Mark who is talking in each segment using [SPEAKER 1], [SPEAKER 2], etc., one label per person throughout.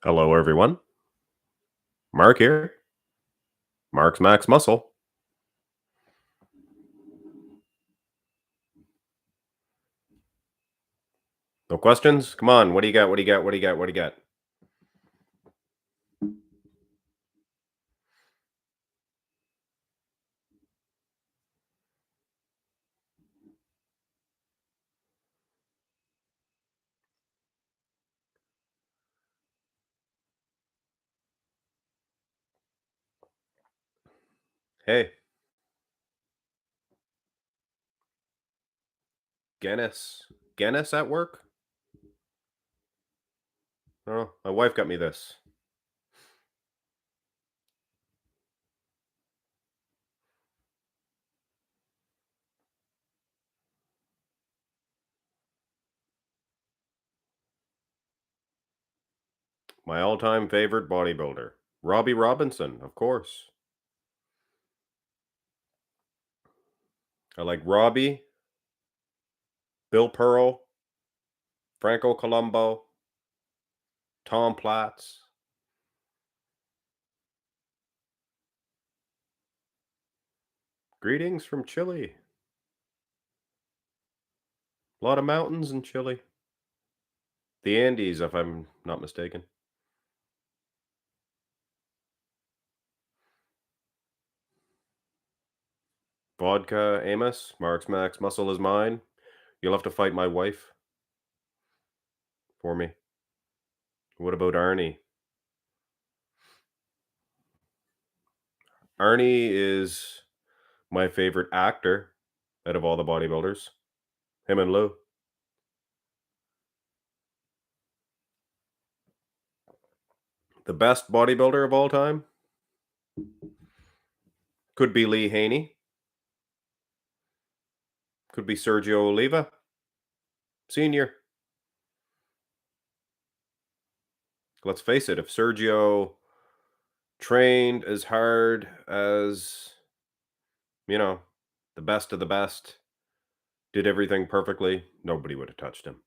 [SPEAKER 1] Hello, everyone. Mark here. Mark's Max Muscle. No questions? Come on. What do you got? What do you got? What do you got? What do you got? Hey, Guinness. Guinness at work? Oh, my wife got me this. My all-time favorite bodybuilder. Robbie Robinson, of course. I like Robbie, Bill Pearl, Franco Colombo, Tom Platz. Greetings from Chile. A lot of mountains in Chile. The Andes, if I'm not mistaken. Vodka, Amos. Mark's Max Muscle is mine. You'll have to fight my wife for me. What about Arnie? Arnie is my favorite actor out of all the bodybuilders. Him and Lou. The best bodybuilder of all time could be Lee Haney. Could be Sergio Oliva Senior. Let's face it, if Sergio trained as hard as, you know, the best of the best, did everything perfectly, nobody would have touched him.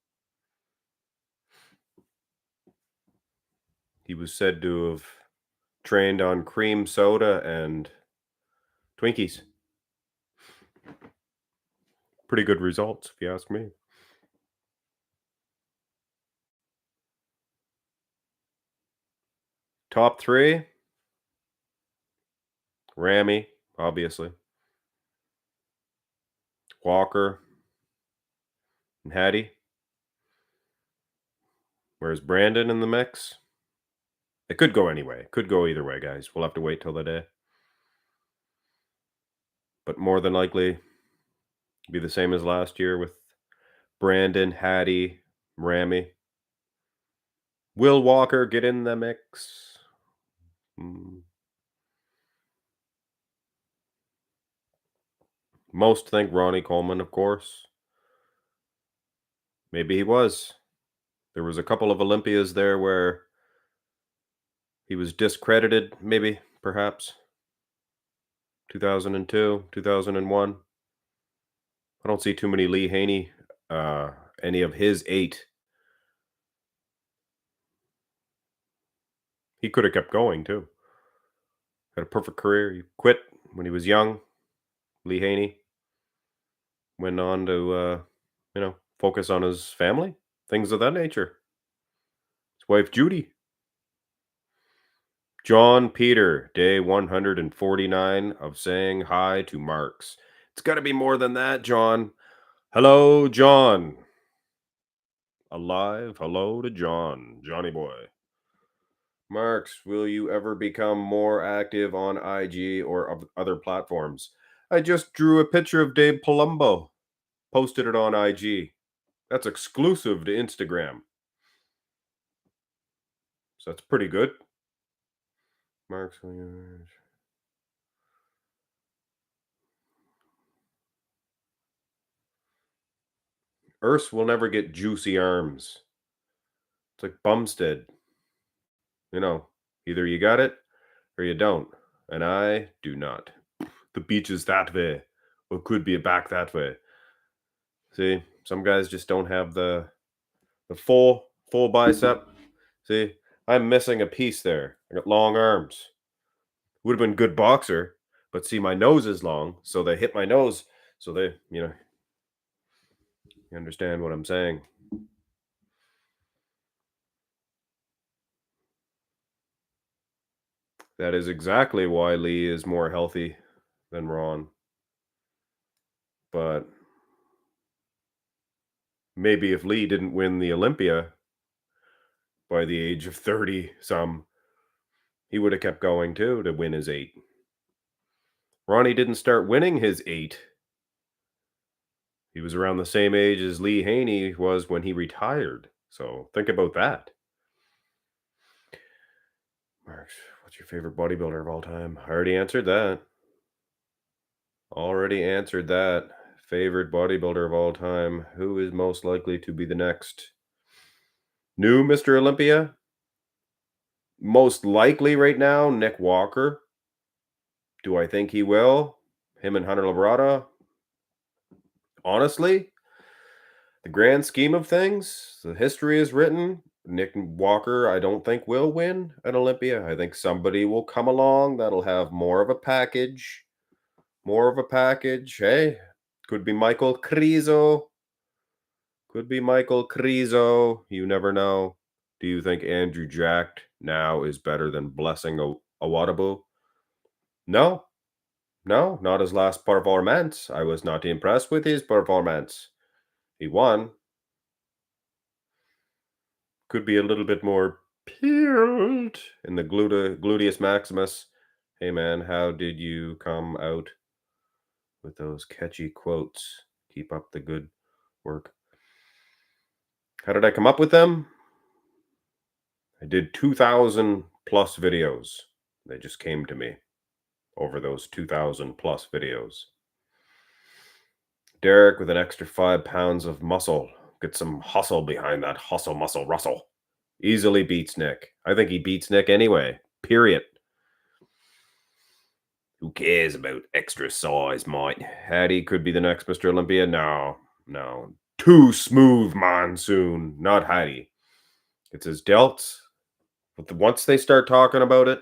[SPEAKER 1] He was said to have trained on cream soda and Twinkies. Pretty good results, if you ask me. Top three, Ramy, obviously. Walker and Hattie. Whereas Brandon in the mix, it could go anyway. It could go either way, guys. We'll have to wait till the day. But more than likely, be the same as last year with Brandon, Hattie, Ramy. Will Walker get in the mix? Most think Ronnie Coleman, of course. Maybe he was. There was a couple of Olympias there where he was discredited, maybe, perhaps. 2002, 2001. I don't see too many Lee Haney, any of his 8. He could have kept going too. Had a perfect career. He quit when he was young. Lee Haney went on to, focus on his family, things of that nature. His wife Judy. John Peter, day 149 of saying hi to Marx. It's got to be more than that, John. Hello, John. Alive. Hello to John. Johnny boy. Marx, will you ever become more active on IG or other platforms? I just drew a picture of Dave Palumbo, posted it on IG. That's exclusive to Instagram. So that's pretty good. Marx, Urs will never get juicy arms. It's like Bumstead. Either you got it or you don't. And I do not. The beach is that way. Or could be back that way. See, some guys just don't have the full bicep. See, I'm missing a piece there. I got long arms. Would have been good boxer, but see, my nose is long, so they hit my nose. So you understand what I'm saying. That is exactly why Lee is more healthy than Ron. But maybe if Lee didn't win the Olympia by the age of 30 some, he would have kept going too to win his 8. Ronnie didn't start winning his 8. He was around the same age as Lee Haney was when he retired. So think about that. Marx, what's your favorite bodybuilder of all time? I already answered that. Already answered that. Favorite bodybuilder of all time. Who is most likely to be the next new Mr. Olympia? Most likely right now, Nick Walker. Do I think he will? Him and Hunter Labrada? Honestly, the grand scheme of things, the history is written. Nick Walker, I don't think will win an Olympia. I think somebody will come along that'll have more of a package. More of a package. Hey, could be Michael Krizo. Could be Michael Krizo. You never know. Do you think Andrew Jacked now is better than Blessing Awadabu? No, no, not his last performance. I was not impressed with his performance. He won. Could be a little bit more peeled in the gluteus maximus. Hey man, how did you come out with those catchy quotes? Keep up the good work. How did I come up with them? I did 2,000 plus videos. They just came to me over those 2,000 plus videos. Derek with an extra 5 pounds of muscle. Get some hustle behind that hustle muscle Russell. Easily beats Nick. I think he beats Nick anyway. Period. Who cares about extra size, mate? Hattie could be the next Mr. Olympia. No, no. Too smooth monsoon. Not Hattie. It's his delts. But once they start talking about it,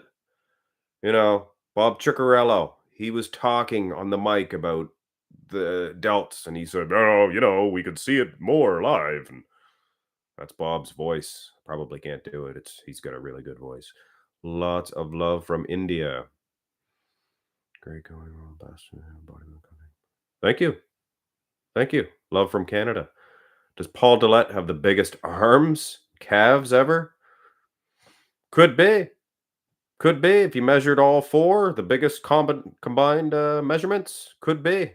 [SPEAKER 1] Bob Ciccarello, he was talking on the mic about the delts, and he said, "Oh, we could see it more live." And that's Bob's voice. Probably can't do it. He's got a really good voice. Lots of love from India. Great going on, bastard. Thank you. Thank you. Love from Canada. Does Paul Dalet have the biggest arms, calves ever? Could be. Could be. If you measured all four, the biggest combined measurements, could be.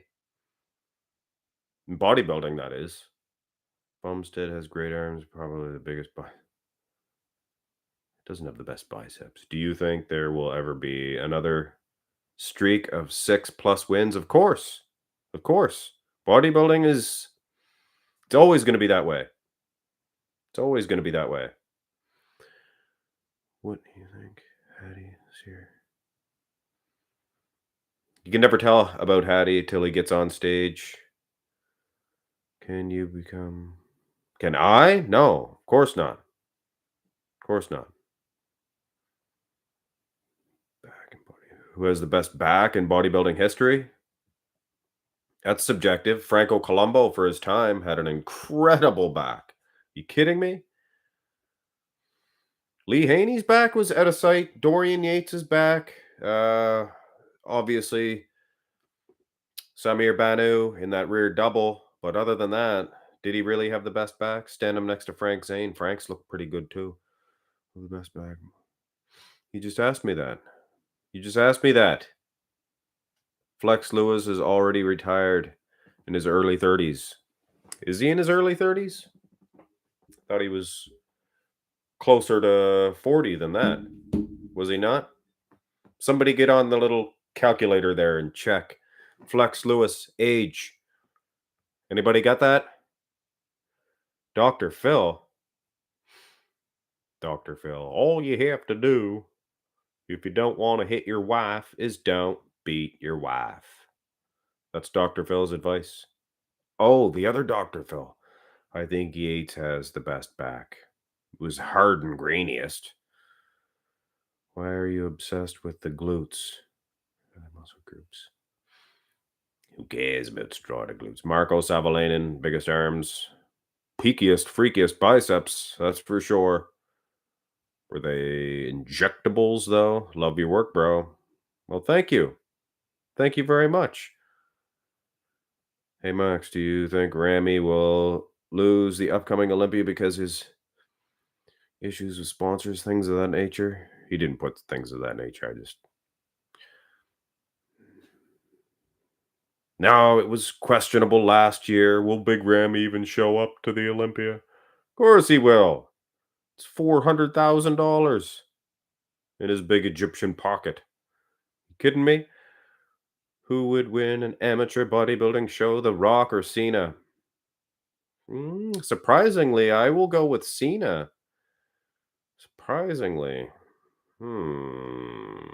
[SPEAKER 1] In bodybuilding, that is. Bumstead has great arms, probably the biggest doesn't have the best biceps. Do you think there will ever be another streak of 6 plus wins? Of course. Of course. Bodybuilding it's always going to be that way. It's always going to be that way. What do you think? Hattie is here. You can never tell about Hattie till he gets on stage. Can you become... Can I? No, of course not. Of course not. Back in Who has the best back in bodybuilding history? That's subjective. Franco Colombo, for his time, had an incredible back. You kidding me? Lee Haney's back was out of sight. Dorian Yates's back. Obviously, Samir Banu in that rear double. But other than that, did he really have the best back? Stand him next to Frank Zane. Frank's looked pretty good too. Who's the best back? You just asked me that. You just asked me that. Flex Lewis is already retired in his early 30s. Is he in his early 30s? Thought he was closer to 40 than that. Was he not? Somebody get on the little calculator there and check. Flex Lewis age. Anybody got that? Dr. Phil. Dr. Phil. All you have to do if you don't want to hit your wife is don't beat your wife. That's Dr. Phil's advice. Oh, the other Dr. Phil. I think Yates has the best back. It was hard and grainiest. Why are you obsessed with the glutes? Muscle groups. Who cares about strata glutes? Marco Savalainen, biggest arms. Peakiest, freakiest biceps, that's for sure. Were they injectables, though? Love your work, bro. Well, thank you. Thank you very much. Hey, Max, do you think Ramy will lose the upcoming Olympia because his issues with sponsors, things of that nature? He didn't put things of that nature. No, it was questionable last year. Will Big Ramy even show up to the Olympia? Of course he will. It's $400,000 in his big Egyptian pocket. You kidding me? Who would win an amateur bodybuilding show, The Rock or Cena? Surprisingly, I will go with Cena. Surprisingly. Hmm.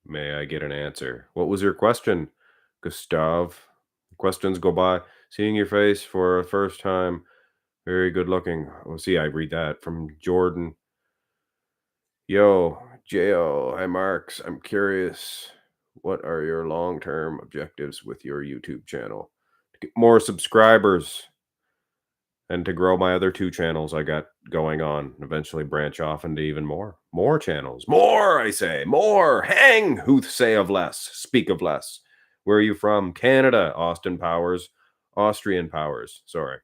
[SPEAKER 1] May I get an answer? What was your question, Gustav? Questions go by. Seeing your face for a first time. Very good looking. Oh, see, I read that from Jordan. Yo, J.O. Hi, Marks. I'm curious. What are your long term objectives with your YouTube channel? To get more subscribers and to grow my other two channels I got going on. Eventually branch off into even more. More channels. More, I say. More. Hang, who say of less. Speak of less. Where are you from? Canada. Austin Powers. Austrian Powers. Sorry.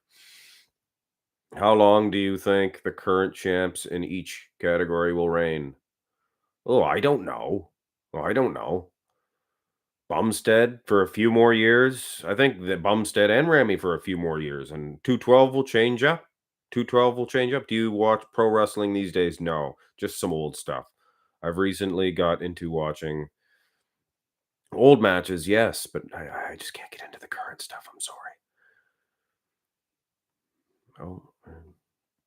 [SPEAKER 1] How long do you think the current champs in each category will reign? Oh, I don't know. Oh, I don't know. Bumstead for a few more years. I think that Bumstead and Ramy for a few more years, and 212 will change up. 212 will change up. Do you watch pro wrestling these days? No, just some old stuff. I've recently got into watching old matches, yes, but I just can't get into the current stuff. I'm sorry. Oh,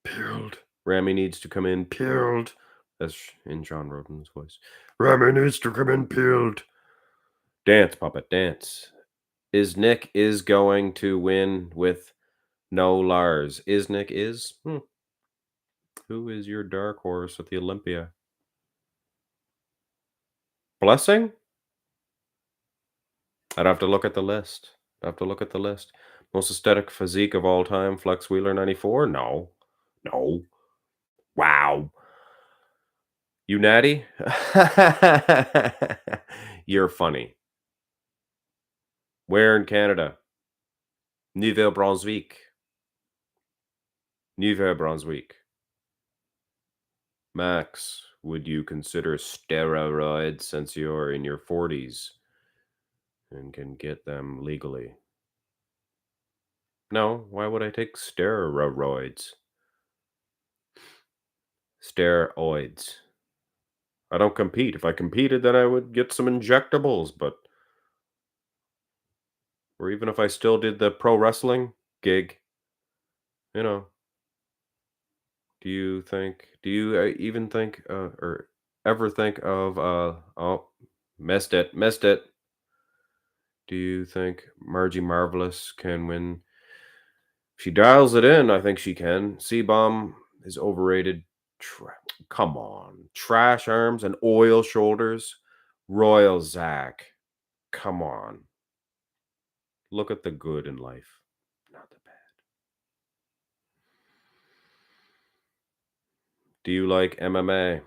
[SPEAKER 1] peeled. Ramy needs to come in peeled. That's in John Roden's voice. Ramy needs to come in peeled. Dance, puppet, dance. Nick is going to win with no Lars. Nick is? Who is your dark horse at the Olympia? Blessing? I'd have to look at the list. Most aesthetic physique of all time, Flex Wheeler 94? No. No. Wow. You natty? You're funny. Where in Canada? Nouvelle-Brunswick. Nouvelle-Brunswick. Max, would you consider steroids since you're in your 40s and can get them legally? No, why would I take steroids? Steroids. I don't compete. If I competed, then I would get some injectables, or even if I still did the pro wrestling gig, you know, do you even think, or ever think of, oh, missed it. Do you think Margie Marvelous can win? If she dials it in, I think she can. C-Bomb is overrated. Come on. Trash arms and oil shoulders. Royal Zach. Come on. Look at the good in life, not the bad. Do you like MMA?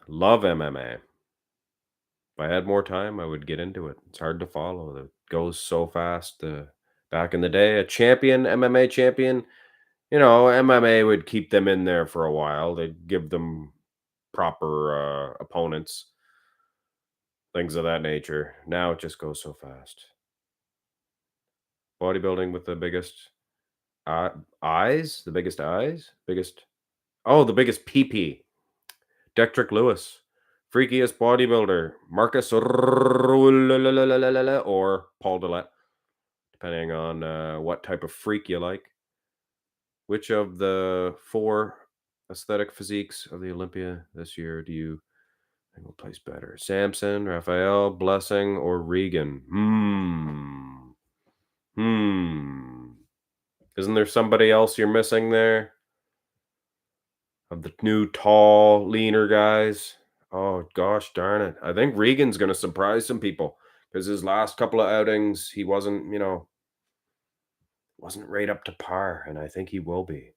[SPEAKER 1] Love MMA. If I had more time, I would get into it. It's hard to follow. It goes so fast. Back in the day, a champion, MMA champion, MMA would keep them in there for a while. They'd give them proper opponents, things of that nature. Now it just goes so fast. Bodybuilding with the biggest eyes, the biggest eyes, the biggest PP. Dextric Lewis, freakiest bodybuilder, Marcus or Paul Dalet, depending on what type of freak you like. Which of the 4 aesthetic physiques of the Olympia this year do you think will place better? Samson, Raphael, Blessing, or Regan? Isn't there somebody else you're missing there? of the new tall, leaner guys. Oh gosh darn it. I think Regan's gonna surprise some people because his last couple of outings, he wasn't right up to par, and I think he will be.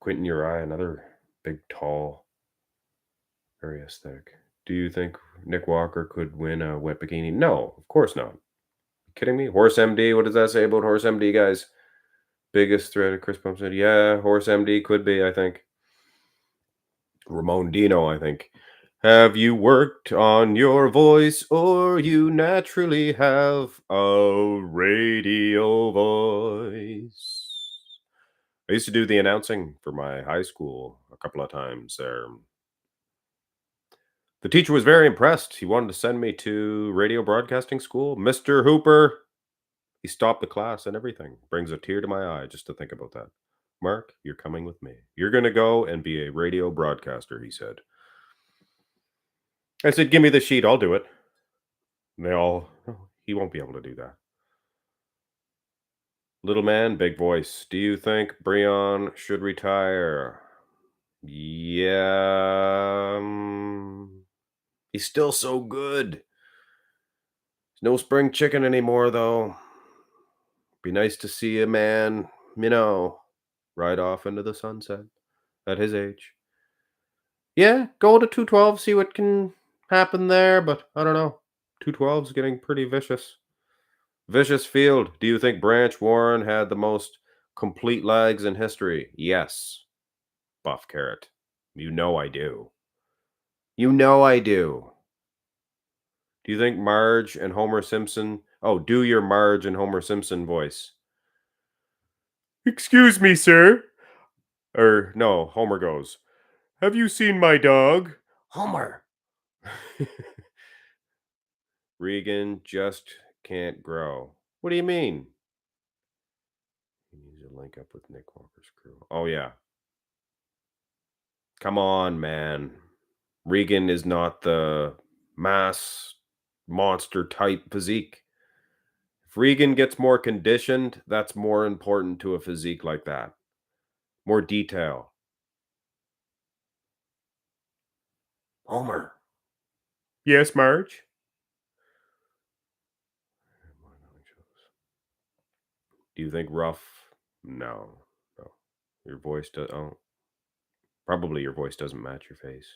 [SPEAKER 1] Quentin Uriah, another big, tall, very aesthetic. Do you think Nick Walker could win a wet bikini? No, of course not. Kidding me? Horse MD, what does that say about Horse MD, guys? Biggest threat of Chris Pump said, yeah, Horse MD could be, I think. Ramon Dino, I think. Have you worked on your voice or you naturally have a radio voice? I used to do the announcing for my high school a couple of times there. The teacher was very impressed. He wanted to send me to radio broadcasting school. Mr. Hooper, he stopped the class and everything. Brings a tear to my eye just to think about that. Mark, you're coming with me. You're going to go and be a radio broadcaster, he said. I said, give me the sheet. I'll do it. And they all, "Oh, he won't be able to do that. Little man, big voice. Do you think Breon should retire? Yeah. He's still so good. He's no spring chicken anymore, though. Be nice to see a man, ride off into the sunset at his age. Yeah, go to 212, see what can happen there, but I don't know. 212's getting pretty vicious. Vicious field. Do you think Branch Warren had the most complete legs in history? Yes. Buff Carrot. You know I do. You know I do. Do you think Marge and Homer Simpson? Oh, do your Marge and Homer Simpson voice. Excuse me, sir. Or no, Homer goes, have you seen my dog? Homer. Regan just can't grow. What do you mean? He needs to link up with Nick Walker's crew. Oh, yeah. Come on, man. Regan is not the mass monster type physique. If Regan gets more conditioned, that's more important to a physique like that. More detail. Homer. Yes, Marge? Do you think rough? No. No. Your voice does. Oh. Probably your voice doesn't match your face.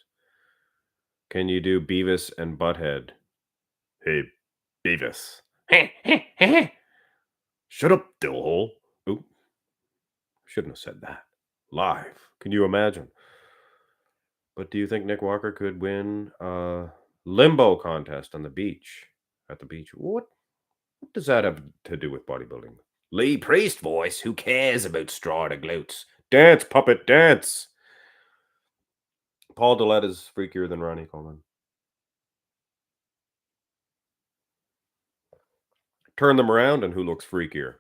[SPEAKER 1] Can you do Beavis and Butthead? Hey, Beavis. Shut up, Dillhole. Oop. Shouldn't have said that. Live. Can you imagine? But do you think Nick Walker could win a limbo contest on the beach? At the beach? What does that have to do with bodybuilding? Lee Priest voice. Who cares about straw to glutes? Dance, puppet, dance. Paul Dalet is freakier than Ronnie Coleman. Turn them around and who looks freakier?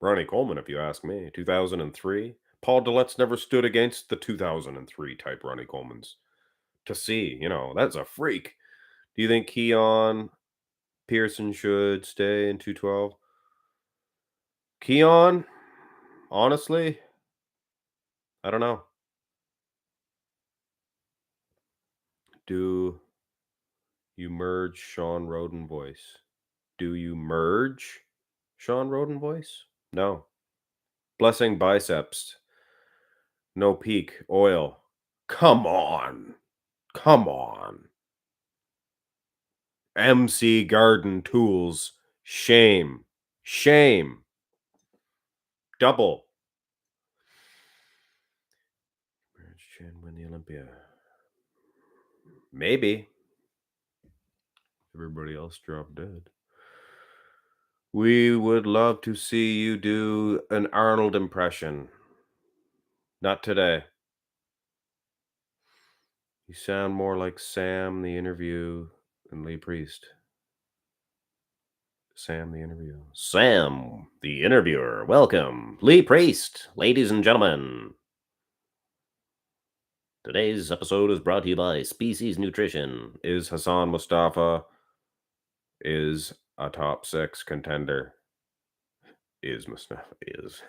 [SPEAKER 1] Ronnie Coleman, if you ask me. 2003. Paul Dalet's never stood against the 2003 type Ronnie Coleman's. To see, that's a freak. Do you think Keon Pearson should stay in 212? Keon, honestly, I don't know. Do you merge Sean Roden voice? Do you merge Sean Roden voice? No. Blessing biceps. No peak. Oil. Come on. Come on. MC Garden Tools. Shame. Shame. Double. Chin win the Olympia. Maybe. Everybody else dropped dead. We would love to see you do an Arnold impression. Not today. You sound more like Sam the interview than Lee Priest. Sam the interview. Sam the interviewer. Welcome. Lee Priest, ladies and gentlemen. Today's episode is brought to you by Species Nutrition. Is Hassan Mustafa is a top 6 contender? Is Mustafa is.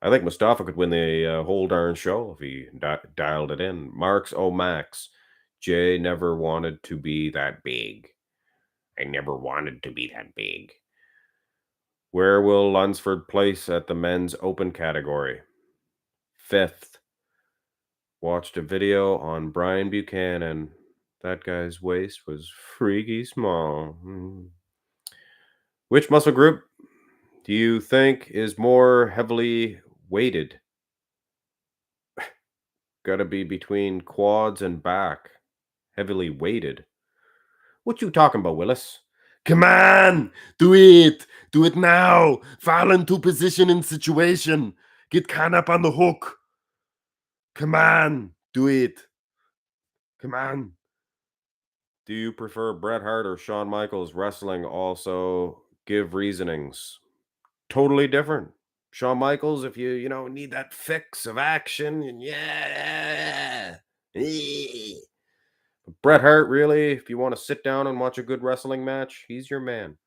[SPEAKER 1] I think Mustafa could win the whole darn show if he dialed it in. Marx, oh Max. Jay never wanted to be that big. I never wanted to be that big. Where will Lunsford place at the men's open category? 5th. Watched a video on Brian Buchanan. That guy's waist was freaky small. Which muscle group do you think is more heavily weighted? Gotta be between quads and back. Heavily weighted. What you talking about, Willis? Come on! Do it! Do it now! Fall into position and situation. Get Khan up on the hook. Come on! Do it. Come on. Do you prefer Bret Hart or Shawn Michaels? Wrestling also give reasonings. Totally different. Shawn Michaels, if you need that fix of action, and yeah. Bret Hart, really, if you want to sit down and watch a good wrestling match, he's your man.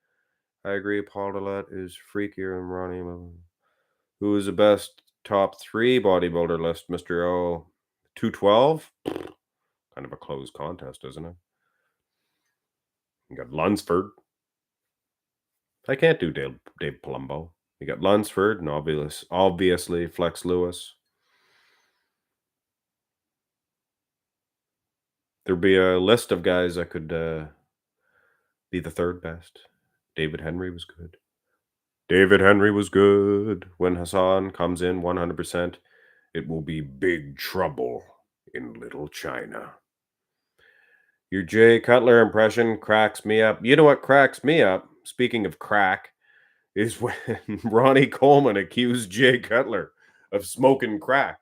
[SPEAKER 1] I agree. Paul Dalet is freakier than Ronnie. Who is the best top 3 bodybuilder list, Mr. O? 212? Kind of a closed contest, isn't it? You got Lunsford. I can't do Dave Palumbo. You got Lunsford and obviously Flex Lewis. There'd be a list of guys that could be the 3rd best. David Henry was good. David Henry was good. When Hassan comes in 100%, it will be big trouble in Little China. Your Jay Cutler impression cracks me up. You know what cracks me up, speaking of crack, is when Ronnie Coleman accused Jay Cutler of smoking crack.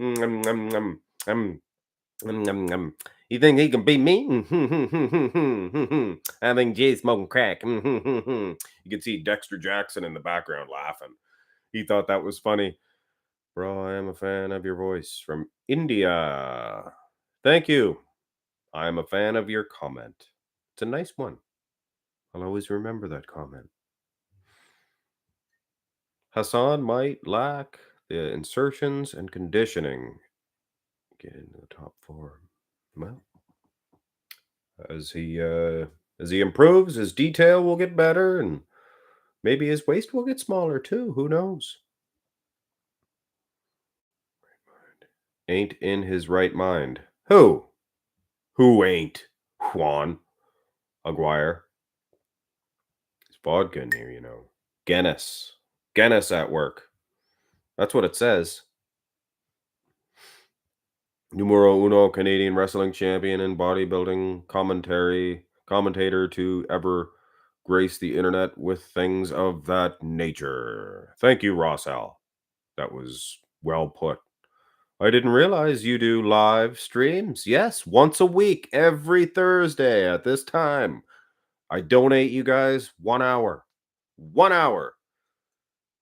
[SPEAKER 1] Mm, mm, mm, mm. You think he can beat me? I think Jay's smoking crack. You can see Dexter Jackson in the background laughing. He thought that was funny. Bro, I am a fan of your voice from India. Thank you. I am a fan of your comment. It's a nice one. I'll always remember that comment. Hassan might lack the insertions and conditioning. Get into the top 4. Well, as he improves, his detail will get better, and maybe his waist will get smaller too. Who knows? Ain't in his right mind. Who? Who ain't? Juan Aguirre. It's vodka in here, Guinness. Guinness at work. That's what it says. Numero uno Canadian wrestling champion and bodybuilding commentator to ever grace the internet with things of that nature. Thank you, Ross Al. That was well put. I didn't realize you do live streams. Yes, once a week, every Thursday at this time. I donate you guys 1 hour. 1 hour.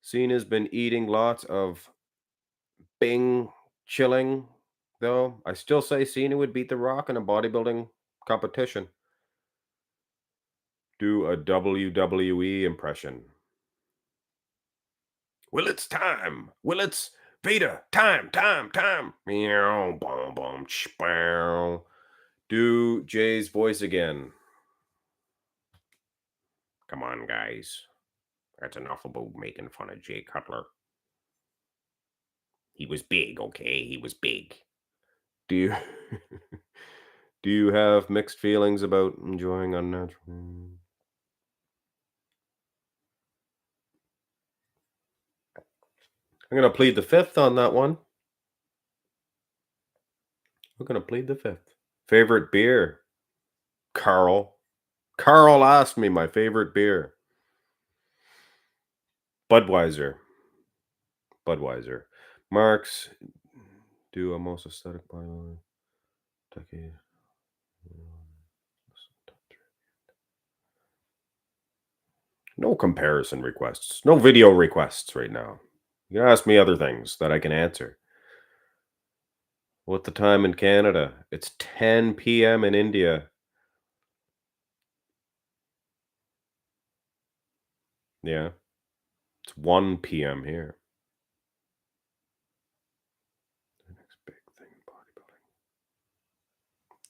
[SPEAKER 1] Cena's been eating lots of Bing chilling, though. I still say Cena would beat The Rock in a bodybuilding competition. Do a WWE impression. Well, it's time. Well, it's Vita. Time. Meow, boom, boom, spow. Do Jay's voice again. Come on, guys. That's enough about making fun of Jay Cutler. He was big, okay? He was big. Do you do you have mixed feelings about enjoying unnatural? I'm gonna plead the 5th on that one. I'm gonna plead the 5th. Favorite beer? Carl. Carl asked me my favorite beer. Budweiser. Budweiser. Marx. Do a most aesthetic bodybuilder. Decade. No comparison requests. No video requests right now. You can ask me other things that I can answer. What the time in Canada? It's 10 p.m. in India. Yeah. It's 1 p.m. here.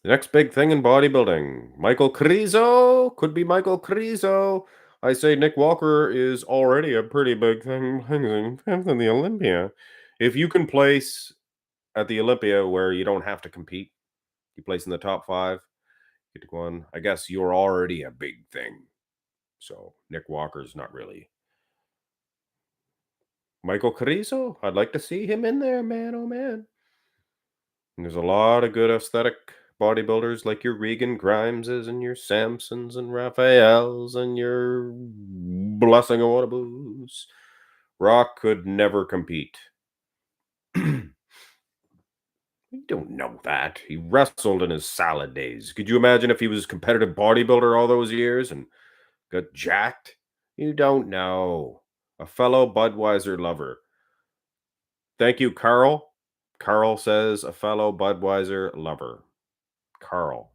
[SPEAKER 1] The next big thing in bodybuilding. Michael Carrizo. Could be Michael Carrizo. I say Nick Walker is already a pretty big thing in the Olympia. If you can place at the Olympia where you don't have to compete, you place in the top 5, get to go on. I guess you're already a big thing. So Nick Walker's not really. Michael Carrizo, I'd like to see him in there, man. Oh man. And there's a lot of good aesthetic bodybuilders like your Regan Grimeses and your Samsons and Raphaels and your Blessing Awardaboos. Rock could never compete. You don't know that. He wrestled in his salad days. Could you imagine if he was a competitive bodybuilder all those years and got jacked? You don't know. A fellow Budweiser lover. Thank you, Carl. Carl says a fellow Budweiser lover. Carl.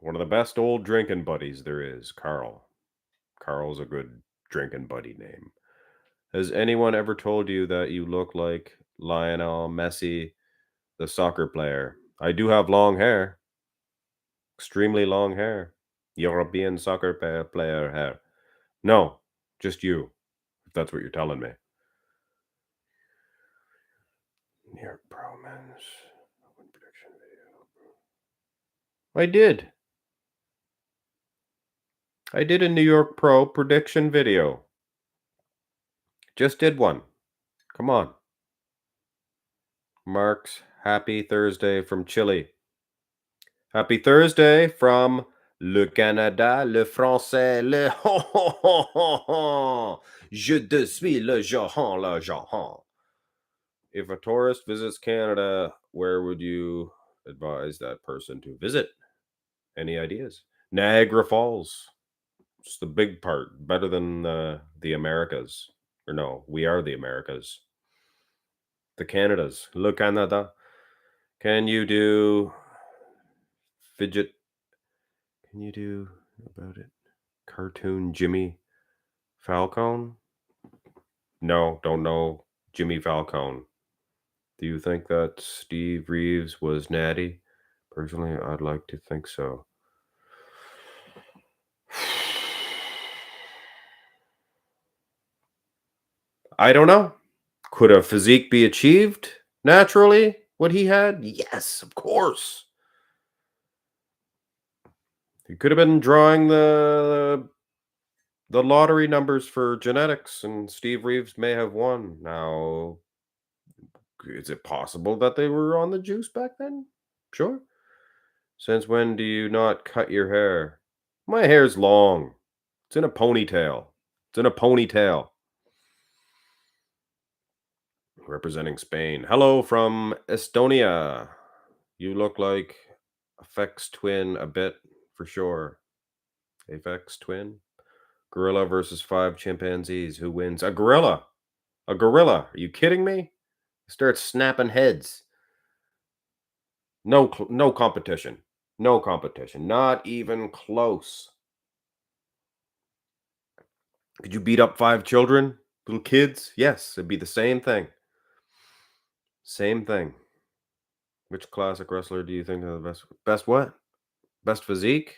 [SPEAKER 1] One of the best old drinking buddies there is, Carl. Carl's a good drinking buddy name. Has anyone ever told you that you look like Lionel Messi, the soccer player? I do have long hair. Extremely long hair. European soccer player hair. No, just you, if that's what you're telling me. New York Pro Men's prediction video. I did. I did a New York Pro prediction video. Just did one. Come on. Marx, happy Thursday from Chile. Happy Thursday from le Canada, le français, le ho ho ho ho ho. Je te suis le Johan, le Johan. If a tourist visits Canada, where would you advise that person to visit? Any ideas? Niagara Falls. It's the big part, better than the Americas. Or no, we are the Americas. The Canadas. Le Canada. Can you do fidget? Can you do about it? Cartoon Jimmy Falcone? No, don't know Jimmy Falcone. Do you think that Steve Reeves was natty? Personally, I'd like to think so. I don't know. Could a physique be achieved naturally? What he had? Yes, of course. He could have been drawing the lottery numbers for genetics, and Steve Reeves may have won. Now, is it possible that they were on the juice back then? Sure. Since when do you not cut your hair? My hair's long. It's in a ponytail. It's in a ponytail. Representing Spain. Hello from Estonia. You look like Afex Twin a bit, for sure. Afex Twin. Gorilla versus 5 chimpanzees. Who wins? A gorilla. A gorilla. Are you kidding me? Start snapping heads. No competition. No competition. Not even close. Could you beat up 5 children? Little kids? Yes, it'd be the same thing. Same thing. Which classic wrestler do you think is the best? Best what? Best physique?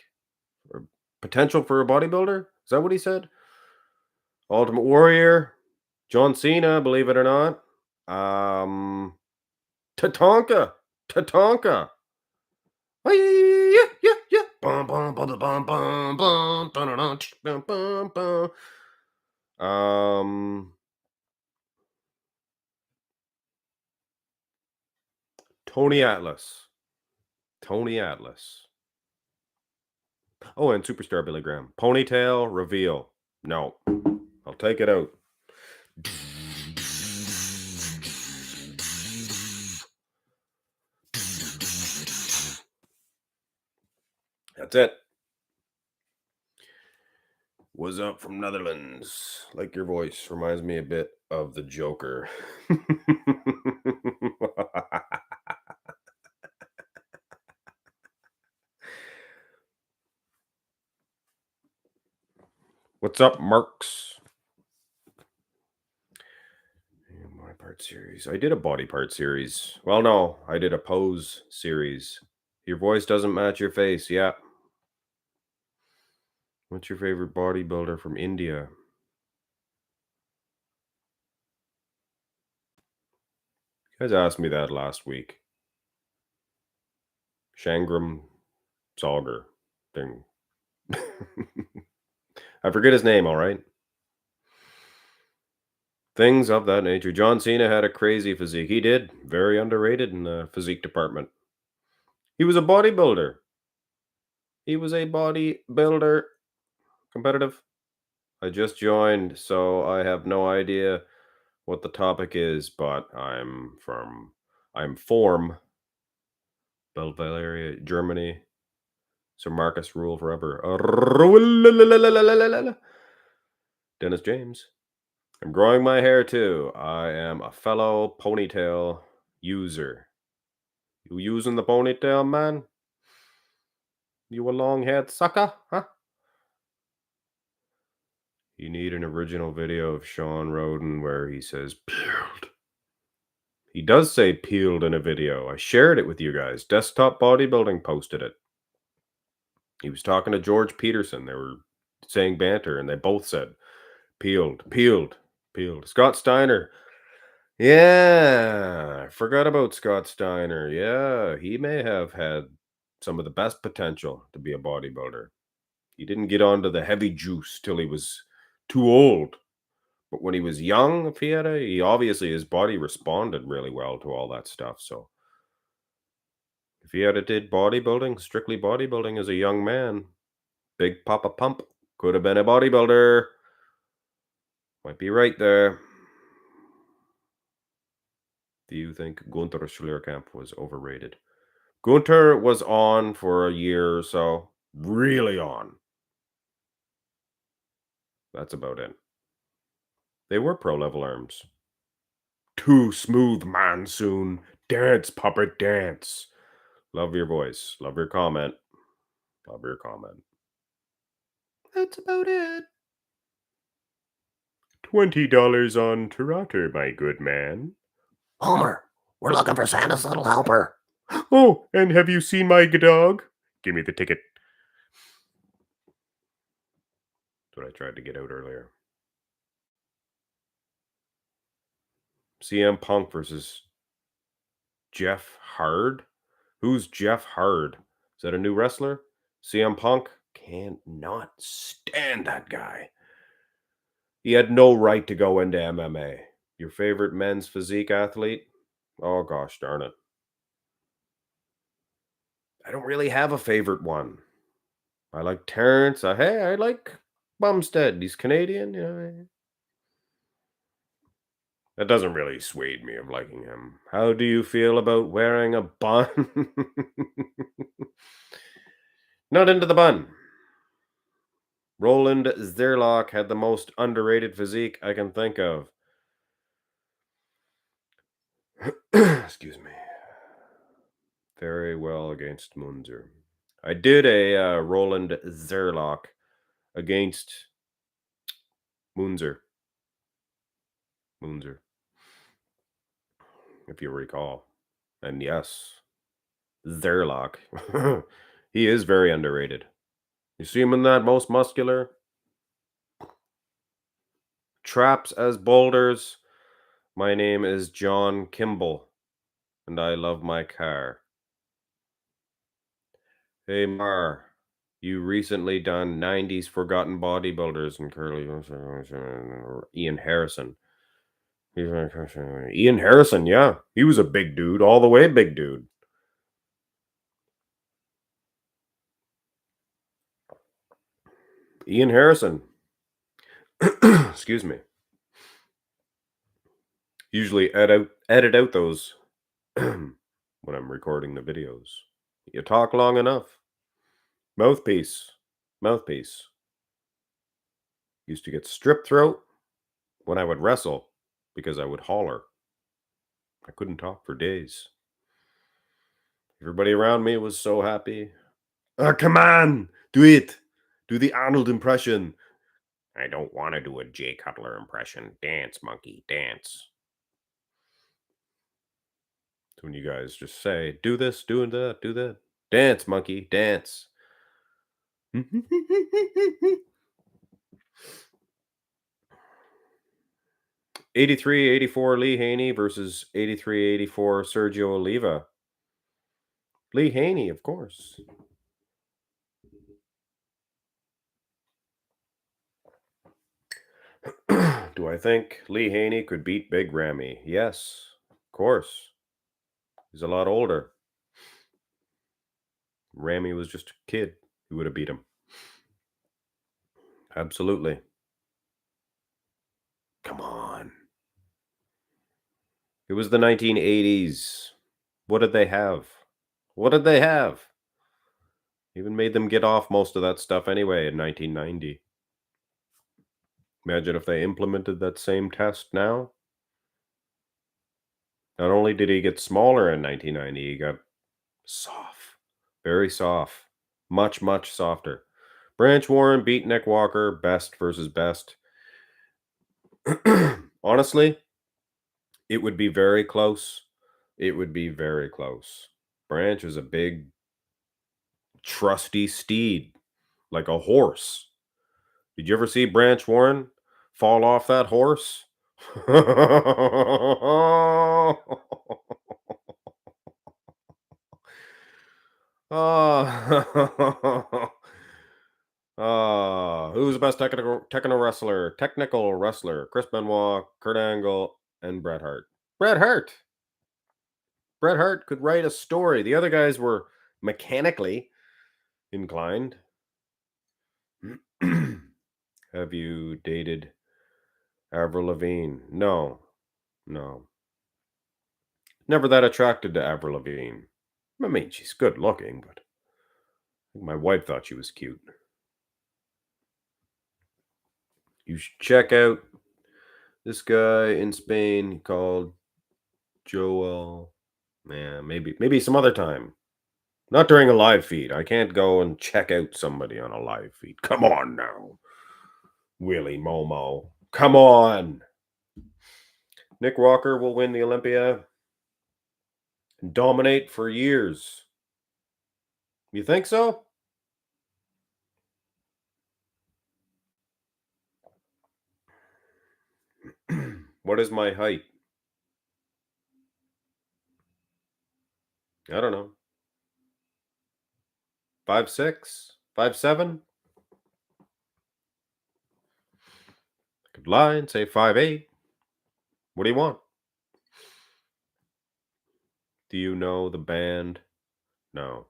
[SPEAKER 1] Or potential for a bodybuilder? Is that what he said? Ultimate Warrior? John Cena, believe it or not. Tatanka. Tatanka. Yeah, yeah, yeah. Bum, bum, bum, bum, bum, bum, dun, dun, dun, bum, bum, bum. Tony Atlas. Tony Atlas. Oh, and Superstar Billy Graham. Ponytail reveal. No. I'll take it out. That's it. What's up from Netherlands? Like your voice. Reminds me a bit of the Joker. What's up, Marx? My part series. I did a body part series. Well, no, I did a pose series. Your voice doesn't match your face. Yeah. What's your favorite bodybuilder from India? You guys asked me that last week. Shangram Salger thing. I forget his name, all right? Things of that nature. John Cena had a crazy physique. He did. Very underrated in the physique department. He was a bodybuilder. He was a bodybuilder. Competitive. I just joined, so I have no idea what the topic is, but I'm from Bavaria, Germany. Sir Marcus rule forever. Dennis James. I'm growing my hair too. I am a fellow ponytail user. You using the ponytail, man? You a long-haired sucker, huh? You need an original video of Sean Roden where he says peeled. He does say peeled in a video. I shared it with you guys. Desktop Bodybuilding posted it. He was talking to George Peterson. They were saying banter, and they both said peeled, peeled, peeled. Scott Steiner. Yeah, I forgot about Scott Steiner. Yeah, he may have had some of the best potential to be a bodybuilder. He didn't get onto the heavy juice till he was too old. But when he was young, if he obviously his body responded really well to all that stuff. So if he had did bodybuilding, strictly bodybuilding as a young man, Big Papa Pump could have been a bodybuilder. Might be right there. Do you think Gunther Schlierkamp was overrated? Gunther was on for a year or so. Really on. That's about it. They were pro level arms. Too smooth, monsoon. Dance, puppet, dance. Love your voice. Love your comment. Love your comment. That's about it. $20 on Toronto, my good man.
[SPEAKER 2] Homer, we're looking for Santa's little helper.
[SPEAKER 1] Oh, and have you seen my dog? Give me the ticket. That's what I tried to get out earlier. CM Punk versus Jeff Hard. Who's Jeff Hard? Is that a new wrestler? CM Punk? Can't not stand that guy. He had no right to go into MMA. Your favorite men's physique athlete? Oh, gosh darn it. I don't really have a favorite one. I like Terrence. I like Bumstead. He's Canadian. That doesn't really sway me of liking him. How do you feel about wearing a bun? Not into the bun. Roland Zerlock had the most underrated physique I can think of. Excuse me. Very well against Munzer. I did a Roland Zerlock against Munzer. If you recall. And yes, Zerlock. He is very underrated. You see him in that most muscular? Traps as boulders. My name is John Kimball, and I love my car. Hey Mar, you recently done 90s forgotten bodybuilders and curly Ian Harrison. Ian Harrison, yeah. He was a big dude, all the way big dude. Ian Harrison. Excuse me. Usually edit out those when I'm recording the videos. You talk long enough. Mouthpiece. Used to get strip throat when I would wrestle because I would holler. I couldn't talk for days. Everybody around me was so happy. Oh, come on, do it. Do the Arnold impression. I don't want to do a Jay Cutler impression. Dance, monkey, dance. When you guys just say, do this, do that, do that. Dance, monkey, dance. 83-84 Lee Haney versus 83-84 Sergio Oliva. Lee Haney, of course. Do I think Lee Haney could beat Big Ramy? Yes, of course. He's a lot older. Ramy was just a kid who would have beat him. Absolutely. Come on. It was the 1980s. What did they have? What did they have? Even made them get off most of that stuff anyway in 1990. Imagine if they implemented that same test now. Not only did he get smaller in 1990, he got soft. Very soft. Much, much softer. Branch Warren beat Nick Walker, best versus best. Honestly, it would be very close. It would be very close. Branch is a big, trusty steed, like a horse. Did you ever see Branch Warren fall off that horse? Oh. Who's the best technical wrestler? Technical wrestler. Chris Benoit, Kurt Angle, and Bret Hart. Bret Hart. Bret Hart could write a story. The other guys were mechanically inclined. Have you dated Avril Lavigne? No. No. Never that attracted to Avril Lavigne. I mean, she's good looking, but I think my wife thought she was cute. You should check out this guy in Spain called Joel. Man, maybe some other time. Not during a live feed. I can't go and check out somebody on a live feed. Come on now. Willie Momo. Come on. Nick Walker will win the Olympia and dominate for years. You think so? What is my height? I don't know. 5'6", 5'7". I could lie and say 5'8". What do you want? Do you know the band? No.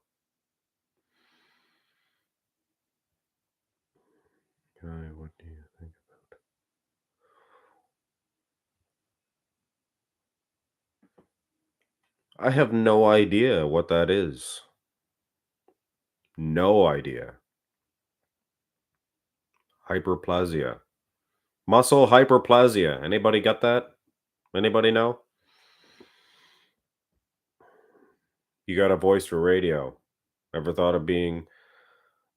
[SPEAKER 1] Guy, what do you think about? I have no idea what that is. No idea. Hyperplasia. Muscle hyperplasia. Anybody got that? Anybody know? You got a voice for radio. Ever thought of being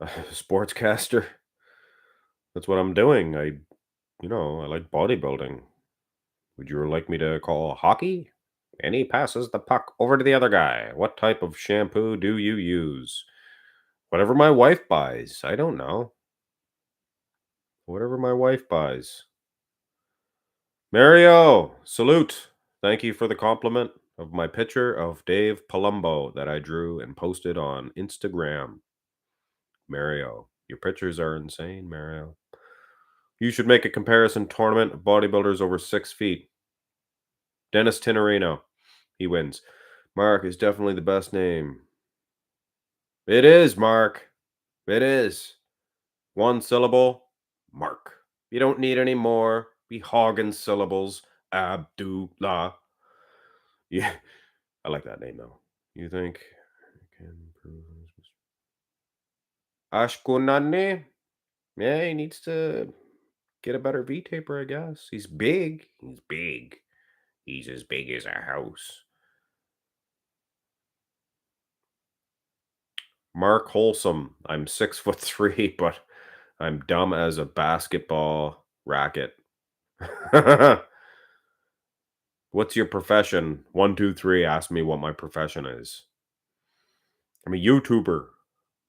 [SPEAKER 1] a sportscaster? That's what I'm doing. I like bodybuilding. Would you like me to call hockey? And he passes the puck over to the other guy. What type of shampoo do you use? Whatever my wife buys. I don't know. Whatever my wife buys. Mario, salute. Thank you for the compliment of my picture of Dave Palumbo that I drew and posted on Instagram. Mario, your pictures are insane, Mario. You should make a comparison tournament of bodybuilders over 6 feet. Dennis Tinerino, he wins. Mark is definitely the best name. It is, Mark. It is. One syllable, Mark. You don't need any more. Be hogging syllables. Abdullah. Yeah, I like that name though. You think I can improve Ashkunani? Yeah, he needs to get a better V taper, I guess. He's big. He's big. He's as big as a house. Mark Wholesome. I'm 6'3", but I'm dumb as a basketball racket. What's your profession? 123 asked me what my profession is. I'm a YouTuber.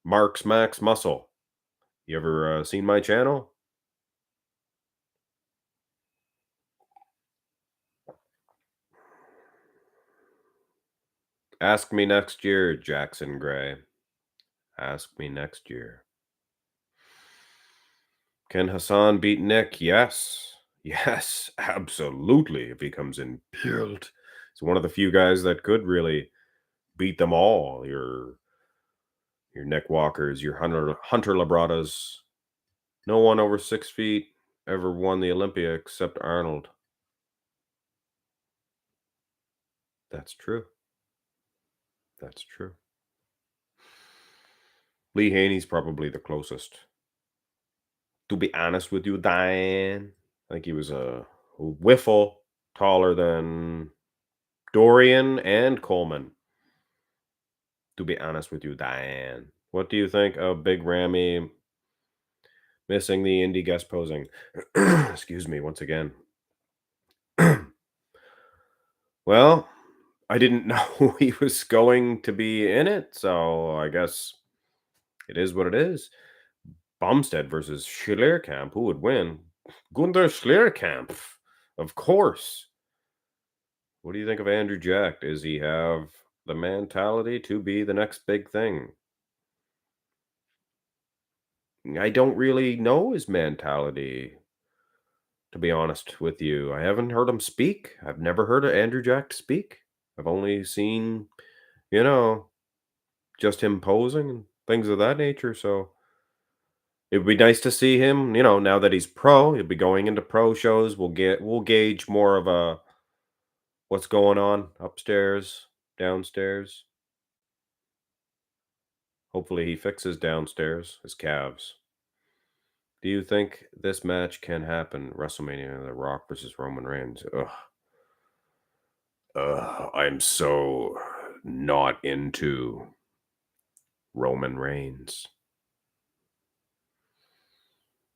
[SPEAKER 1] Marx Max Muscle. You ever seen my channel? Ask me next year, Jackson Gray. Ask me next year. Can Hassan beat Nick? Yes. Yes, absolutely. If he comes in built. He's one of the few guys that could really beat them all. Your Nick Walkers, your Hunter Labradas. No one over 6 feet ever won the Olympia except Arnold. That's true. That's true. Lee Haney's probably the closest. To be honest with you, Diane, I think he was a whiffle taller than Dorian and Coleman. To be honest with you, Diane. What do you think of Big Ramy missing the indie guest posing? Excuse me once again. Well, I didn't know he was going to be in it, so I guess it is what it is. Bumstead versus Schlierkamp. Who would win? Gunther Schlierkamp, of course. What do you think of Andrew Jack? Does he have the mentality to be the next big thing? I don't really know his mentality, to be honest with you. I haven't heard him speak. I've never heard of Andrew Jack speak. I've only seen, you know, just him posing and things of that nature. So it would be nice to see him, now that he's pro, he'll be going into pro shows. We'll gauge more of a what's going on upstairs, downstairs. Hopefully he fixes downstairs his calves. Do you think this match can happen? WrestleMania, The Rock versus Roman Reigns. Ugh. I'm so not into Roman Reigns.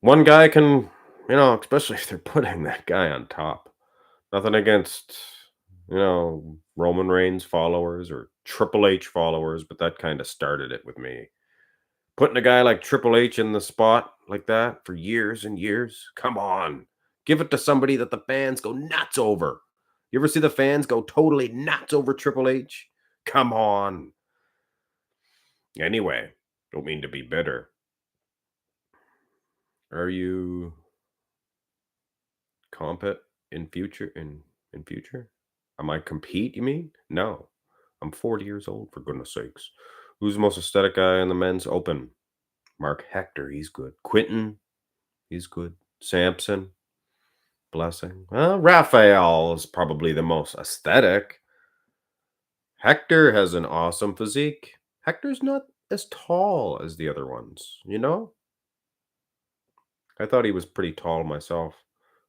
[SPEAKER 1] One guy can, especially if they're putting that guy on top. Nothing against, Roman Reigns followers or Triple H followers, but that kind of started it with me. Putting a guy like Triple H in the spot like that for years and years. Come on. Give it to somebody that the fans go nuts over. You ever see the fans go totally nuts over Triple H? Come on. Anyway, don't mean to be bitter. Are you compet in future? Am I compete, you mean? No. I'm 40 years old, for goodness sakes. Who's the most aesthetic guy in the men's open? Mark Hector, he's good. Quinton, he's good. Samson, Blessing. Well, Raphael is probably the most aesthetic. Hector has an awesome physique. Hector's not as tall as the other ones, I thought he was pretty tall myself.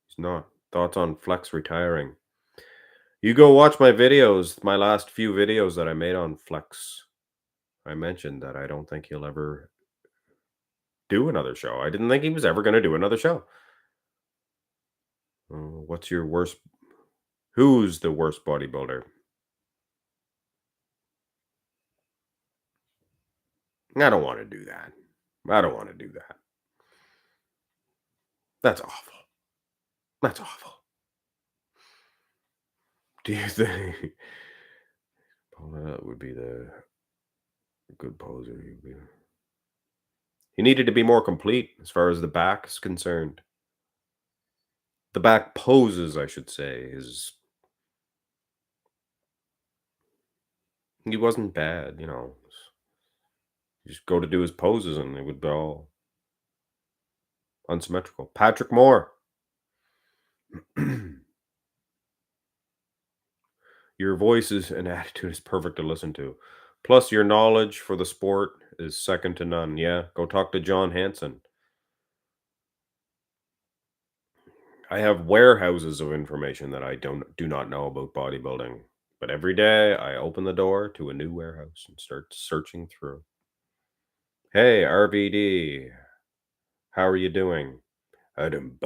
[SPEAKER 1] He's not. Thoughts on Flex retiring? You go watch my videos, my last few videos that I made on Flex. I mentioned that I don't think he'll ever do another show. I didn't think he was ever going to do another show. What's your worst? Who's the worst bodybuilder? I don't want to do that. I don't want to do that. That's awful. That's awful. Do you think Paula would be the good poser? He needed to be more complete as far as the back is concerned. The back poses, I should say, he wasn't bad, Just go to do his poses and it would be all unsymmetrical. Patrick Moore. Your voice and attitude is perfect to listen to. Plus, your knowledge for the sport is second to none. Yeah, go talk to John Hansen. I have warehouses of information that I do not know about bodybuilding. But every day I open the door to a new warehouse and start searching through. Hey, RVD, how are you doing? One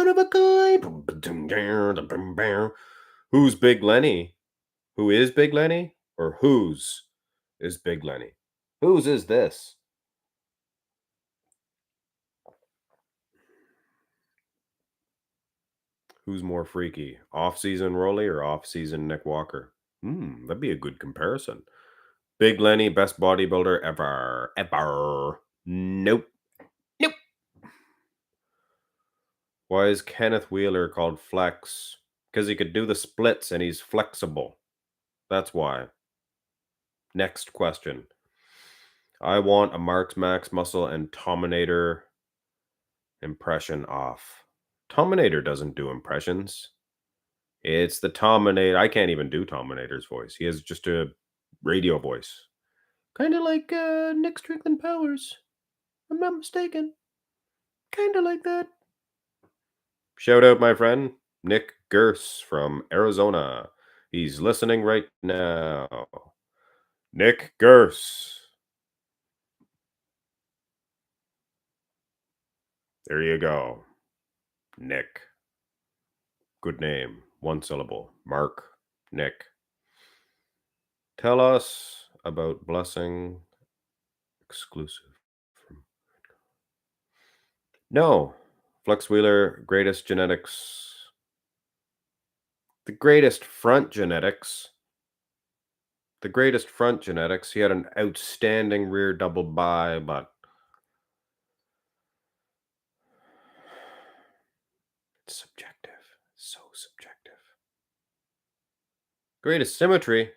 [SPEAKER 1] of a kind. Who's Big Lenny? Who is Big Lenny? Or whose is Big Lenny? Whose is this? Who's more freaky? Off-season Rolly or off-season Nick Walker? That'd be a good comparison. Big Lenny, best bodybuilder ever. Ever. Nope. Nope. Why is Kenneth Wheeler called Flex? Because he could do the splits and he's flexible. That's why. Next question. I want a Marx Max Muscle and Tominator impression off. Tominator doesn't do impressions. It's the Tominator. I can't even do Tominator's voice. He has just a radio voice. Kind of like Nick Strickland Powers. I'm not mistaken. Kind of like that. Shout out my friend, Nick Gers from Arizona. He's listening right now. Nick Gers. There you go. Nick. Good name. One syllable. Mark. Nick. Tell us about Blessing exclusive. No. Flex Wheeler, greatest genetics. The greatest front genetics. The greatest front genetics. He had an outstanding rear double bi, but it's subjective. So subjective. Greatest symmetry.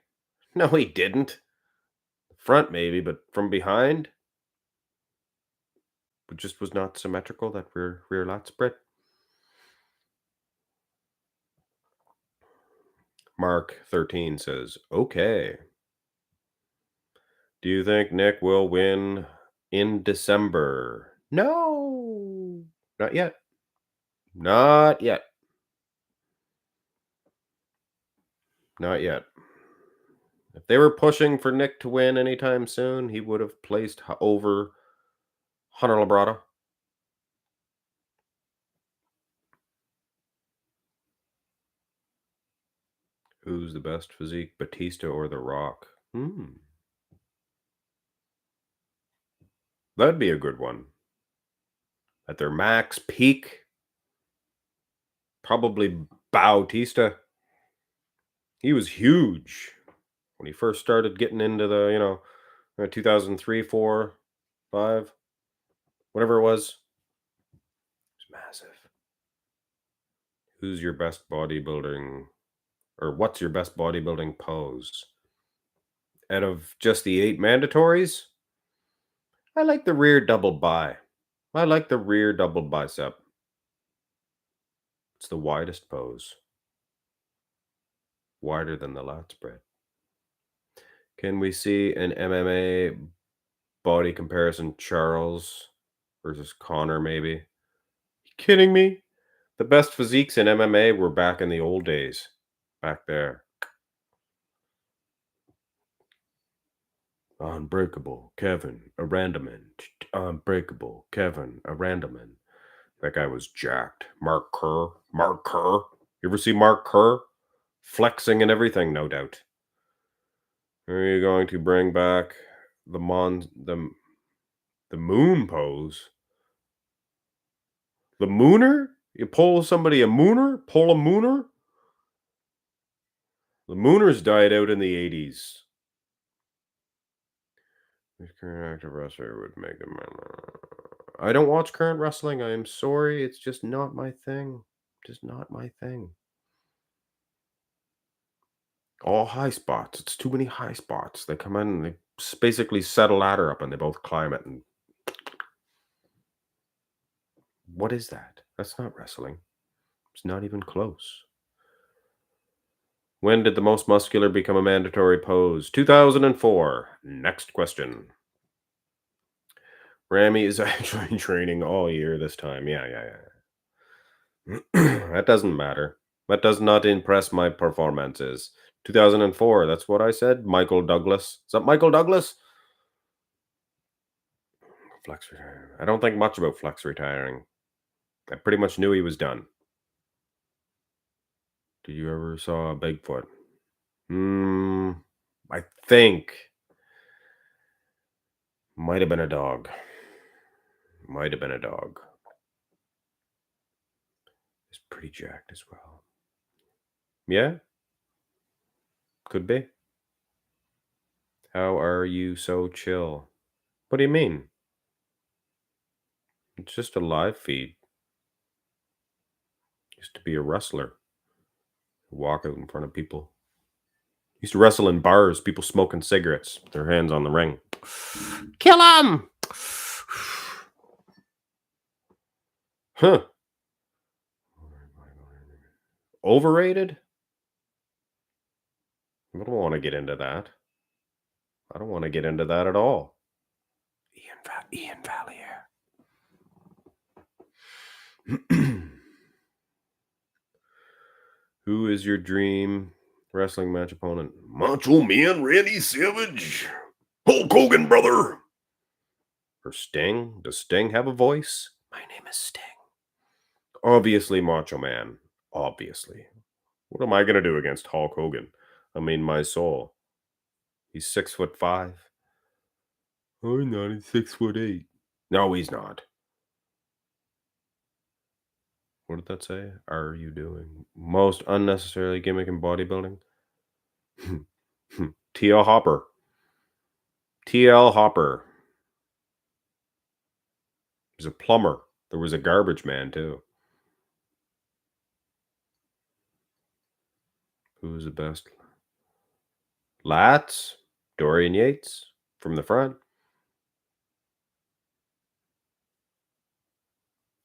[SPEAKER 1] No, he didn't. Front maybe, but from behind, it just was not symmetrical, that rear lat spread. Mark 13 says, okay. Do you think Nick will win in December? No, not yet. Not yet. Not yet. If they were pushing for Nick to win anytime soon, he would have placed over Hunter Labrada. Who's the best physique, Batista or The Rock? That'd be a good one. At their max peak, probably Bautista. He was huge when he first started getting into the, 2003, 4, 5, whatever it was. It was massive. Who's your best bodybuilding, or what's your best bodybuilding pose? Out of just the 8 mandatories, I like the rear double bi. I like the rear double bicep. It's the widest pose. Wider than the lat spread. Can we see an MMA body comparison? Charles versus Connor, maybe? You kidding me? The best physiques in MMA were back in the old days. Back there. Unbreakable Kevin Arandaman. Unbreakable Kevin Arandaman. That guy was jacked. Mark Kerr. Mark Kerr. You ever see Mark Kerr? Flexing and everything, no doubt. Are you going to bring back the moon pose? The mooner? You pull somebody a mooner? Pull a mooner? The mooners died out in the 80s. Which current active wrestler would make them? I don't watch current wrestling. I am sorry. It's just not my thing. Just not my thing. All high spots. It's too many high spots. They come in and they basically set a ladder up and they both climb it. And what is that? That's not wrestling. It's not even close. When did the most muscular become a mandatory pose? 2004. Next question. Ramy is actually training all year this time. Yeah. That doesn't matter. That does not impress my performances. 2004. That's what I said. Michael Douglas. Is that Michael Douglas? Flex retiring. I don't think much about Flex retiring. I pretty much knew he was done. Did you ever saw a Bigfoot? I think might have been a dog. Might have been a dog. He's pretty jacked as well. Yeah, could be. How are you so chill? What do you mean? It's just a live feed. Used to be a wrestler. Walk out in front of people. Used to wrestle in bars, people smoking cigarettes, their hands on the ring. Kill him! Huh. Overrated? I don't want to get into that. I don't want to get into that at all. Ian Valier. Who is your dream wrestling match opponent?
[SPEAKER 2] Macho Man Randy Savage. Hulk Hogan, brother.
[SPEAKER 1] Or Sting? Does Sting have a voice?
[SPEAKER 2] My name is Sting.
[SPEAKER 1] Obviously, Macho Man. Obviously. What am I going to do against Hulk Hogan? I mean, my soul. He's 6'5". I'm not. He's 6'8". No, he's not. What did that say? Are you doing most unnecessarily gimmick in bodybuilding? TL Hopper. TL Hopper. He's a plumber. There was a garbage man too. Who's the best? Lats. Dorian Yates from the front.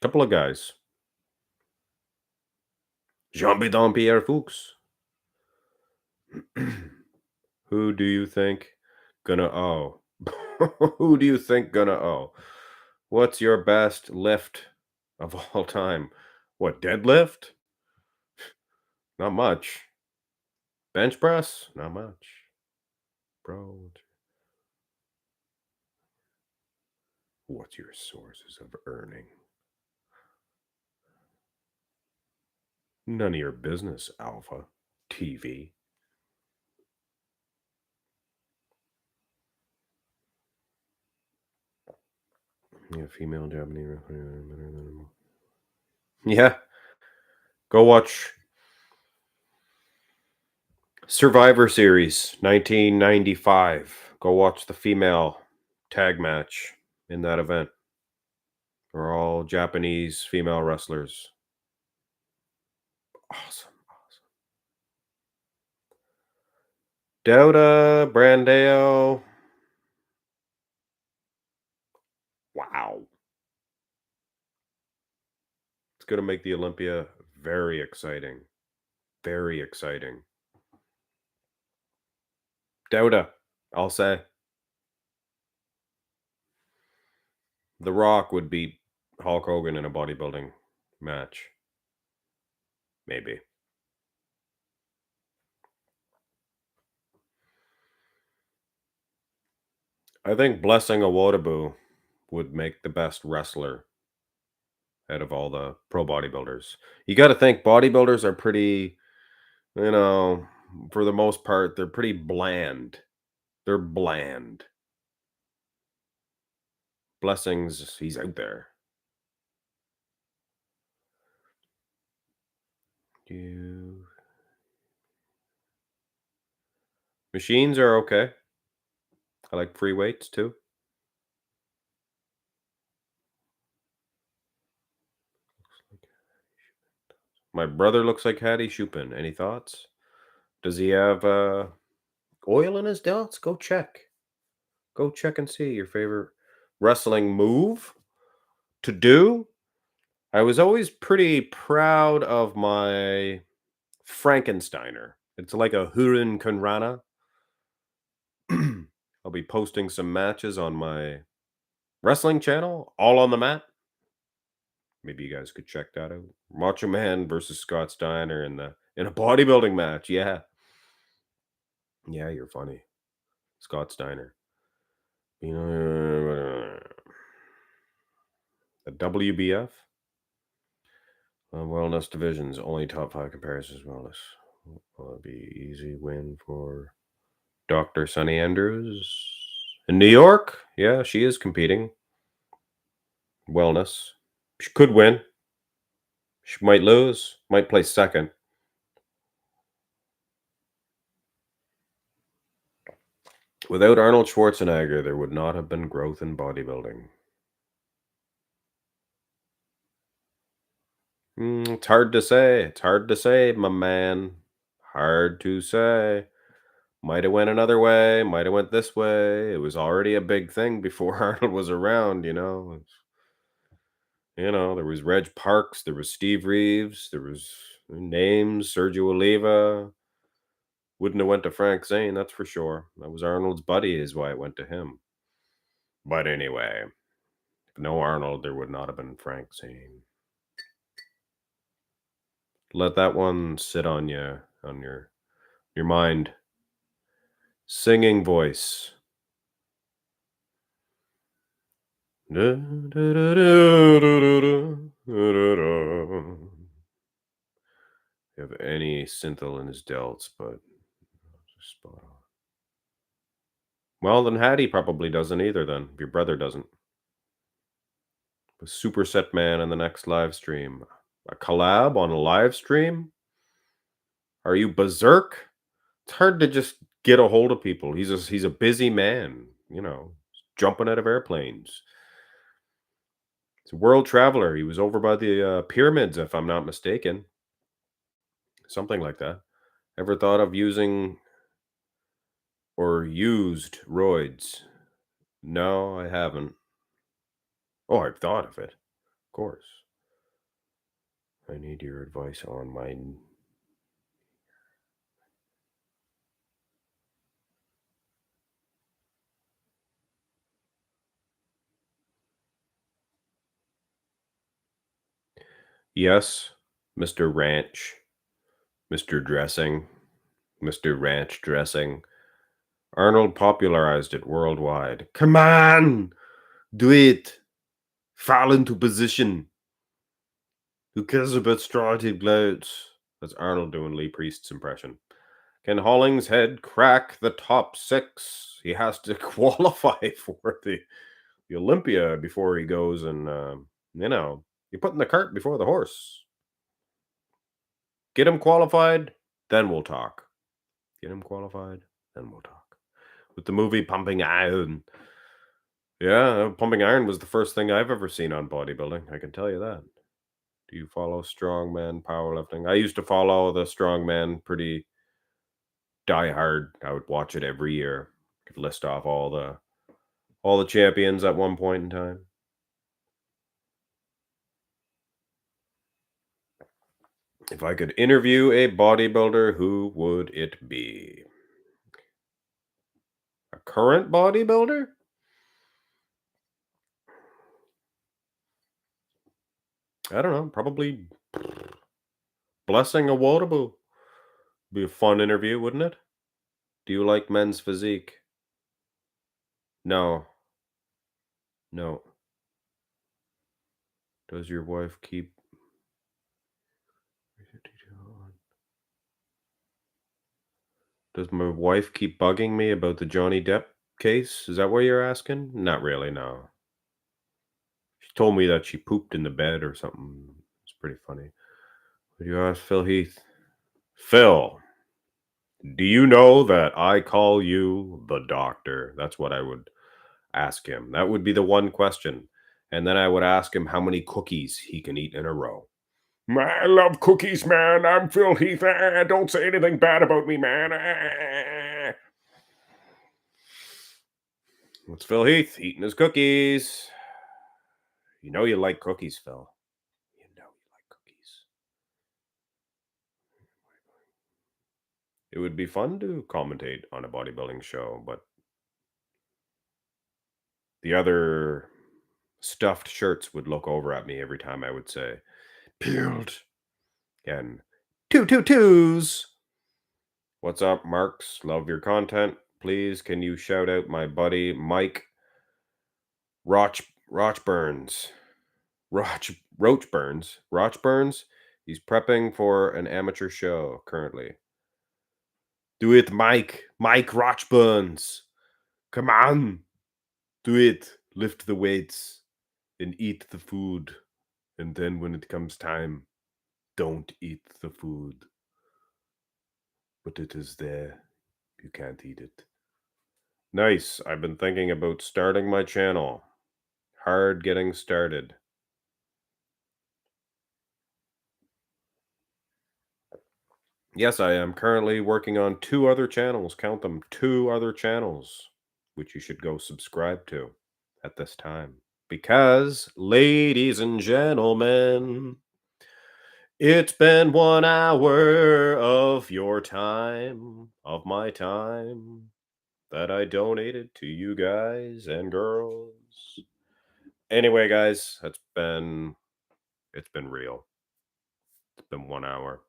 [SPEAKER 1] Couple of guys. Jean-Bidon Pierre Fuchs. Who do you think gonna owe? Who do you think gonna owe? What's your best lift of all time? What, deadlift? Not much. Bench press? Not much. Bro. What's your sources of earning? None of your business, Alpha TV. Yeah, female Japanese. Yeah. Go watch Survivor Series 1995. Go watch the female tag match in that event. They're all Japanese female wrestlers. Awesome. Dauda, Brandeo. Wow. It's going to make the Olympia very exciting. Very exciting. Dauda, I'll say. The Rock would beat Hulk Hogan in a bodybuilding match. Maybe. I think Blessing Awodibu would make the best wrestler out of all the pro bodybuilders. You got to think bodybuilders are pretty, for the most part, they're pretty bland. They're bland. Blessings, he's out there. Machines are okay. I like free weights too. My brother looks like Hattie Shupin. Any thoughts? Does he have oil in his delts? Go check. Go check and see your favorite wrestling move to do. I was always pretty proud of my Frankensteiner. It's like a Hurin Kunrana. I'll be posting some matches on my wrestling channel, all on the mat. Maybe you guys could check that out. Macho Man versus Scott Steiner in a bodybuilding match. Yeah. Yeah, you're funny. Scott Steiner. The WBF? Wellness divisions, only top 5 comparisons wellness. Will it be easy win for Dr. Sunny Andrews? In New York? Yeah, she is competing. Wellness. She could win. She might lose. Might place second. Without Arnold Schwarzenegger, there would not have been growth in bodybuilding. It's hard to say. It's hard to say, my man. Hard to say. Might have went another way. Might have went this way. It was already a big thing before Arnold was around. There was Reg Parks. There was Steve Reeves. There was names. Sergio Oliva. Wouldn't have went to Frank Zane, that's for sure. That was Arnold's buddy, is why it went to him. But anyway, if no Arnold, there would not have been Frank Zane. Let that one sit on you, on your mind. Singing voice. You have any synthel in his delts, but spot on. Well, then Hattie probably doesn't either, then. If your brother doesn't. The Superset Man in the next live stream. A collab on a live stream? Are you berserk? It's hard to just get a hold of people. He's a busy man, jumping out of airplanes. He's a world traveler. He was over by the pyramids, if I'm not mistaken. Something like that. Ever thought of using or used roids? No, I haven't. Oh, I've thought of it. Of course. I need your advice on my... Yes, Mr. Ranch, Mr. Dressing, Mr. Ranch Dressing. Arnold popularized it worldwide. Come on! Do it! Fall into position. Who cares about strong-titted glutes? That's Arnold doing Lee Priest's impression. Can Hollingshead crack the top 6? He has to qualify for the Olympia before he goes and, you're putting the cart before the horse. Get him qualified, then we'll talk. Get him qualified, then we'll talk. With the movie Pumping Iron. Yeah, Pumping Iron was the first thing I've ever seen on bodybuilding. I can tell you that. Do you follow Strongman powerlifting? I used to follow the Strongman pretty diehard. I would watch it every year. Could list off all the champions at one point in time. If I could interview a bodybuilder, who would it be? A current bodybuilder? I don't know. Probably Blessing Awodable. Be a fun interview, wouldn't it? Do you like men's physique? No. No. Does your wife keep... Does my wife keep bugging me about the Johnny Depp case? Is that what you're asking? Not really, no. She told me that she pooped in the bed or something. It's pretty funny. Would you ask Phil Heath? Phil, do you know that I call you the doctor? That's what I would ask him. That would be the one question. And then I would ask him how many cookies he can eat in a row.
[SPEAKER 2] I love cookies, man. I'm Phil Heath. Don't say anything bad about me, man.
[SPEAKER 1] It's Phil Heath eating his cookies. You know you like cookies, Phil. You know you like cookies. It would be fun to commentate on a bodybuilding show, but the other stuffed shirts would look over at me every time I would say, peeled, and 222s. What's up, Marx? Love your content. Please, can you shout out my buddy Mike Rochburns? Roach Burns. Roach Burns. He's prepping for an amateur show currently. Do it, Mike. Mike Rochburns. Come on. Do it. Lift the weights and eat the food. And then when it comes time, don't eat the food. But it is there. You can't eat it. Nice. I've been thinking about starting my channel. Hard getting started. Yes, I am currently working on 2 other channels. Count them, 2 other channels, which you should go subscribe to at this time. Because, ladies and gentlemen, it's been 1 hour of your time, of my time, that I donated to you guys and girls. Anyway, guys, it's been real. It's been 1 hour.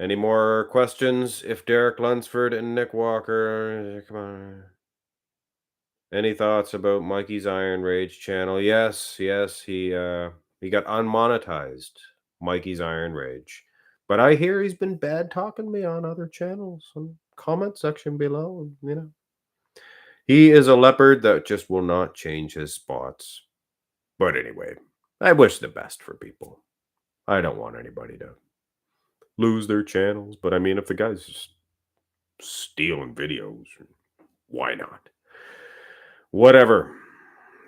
[SPEAKER 1] Any more questions? If Derek Lunsford and Nick Walker, come on. Any thoughts about Mikey's Iron Rage channel? Yes, he got unmonetized. Mikey's Iron Rage, but I hear he's been bad talking me on other channels. And comment section below, you know. He is a leopard that just will not change his spots. But anyway, I wish the best for people. I don't want anybody to lose their channels, but I mean, if the guy's just stealing videos, why not? Whatever.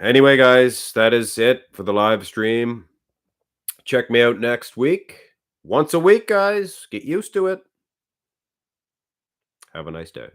[SPEAKER 1] Anyway, guys, that is it for the live stream. Check me out next week. Once a week, guys. Get used to it. Have a nice day.